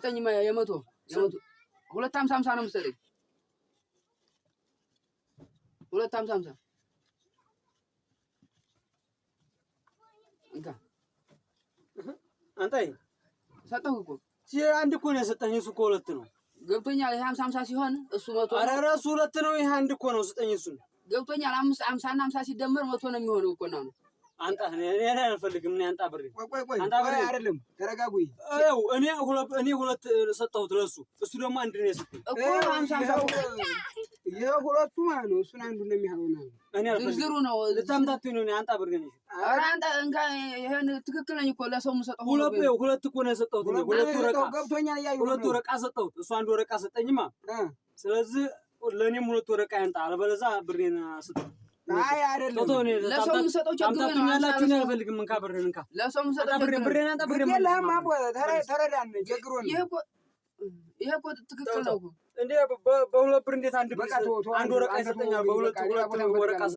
ስጠኝ የመቶ 250 ነው የምትሰጠኝ 250 እንካ አንታይ ሰጠሁ እኮ አንድ እኮ ነው የሰጠኝ እሱ እኮ ሁለት ነው ገብቶኛል 50 ሲሆን እሱ 100 ኧረ እሱ ሁለት ነው ይሄ አንድ እኮ ነው ስጠኝ እሱ ገብቶኛል 50 እና 50 ሲደመር 100 ነው የሚሆነው እኮ ነው አንተ እኔ አልፈልግም እኔ አንተ ብሬ ቆይ አይደለም ተረጋጉ እኔ ሁለት ሰጠሁት ለሱ እሱ ደግሞ አንድ ነው የሰጠኝ እኮ 50 ይሄ ሁለቱ ማለት ነው እሱን አንዱ ነው የሚሆነው እኔ ዝርዝሩ ነው ልታምታቱኝ ነው አንተ ብሬ ነሽ ኧረ አንተ እንካ ይሄን ትክክል ነኝ እኮ ለሰው የምሰጠው ሁለት እኮ ነው የሰጠሁት ሁለት ወረቃ ገብቶኛል ያዩ ሁለት ወረቃ ሰጠሁት እሱ አንድ ወረቃ ሰጠኝማ ስለዚህ ለኔም ሁለት ወረቃ ያንጣ አለበለዚያ ብሬን ሰጠው አይ አይደለም ለሰው የምሰጠው ችግር ነው ታምታቱኛላችሁ ነው አልፈልግም እንካ ብሬን እንካ ለሰው የምሰጠው ብሬን አንተ ብሬን ለማ ተረዳን ችግሩ ነው ይሄ እኮ ትክክል ነው እንዴ በሁለት ብር እንዴት አንድ ወረቃ ይሰጠኛል በሁለት ወረቃ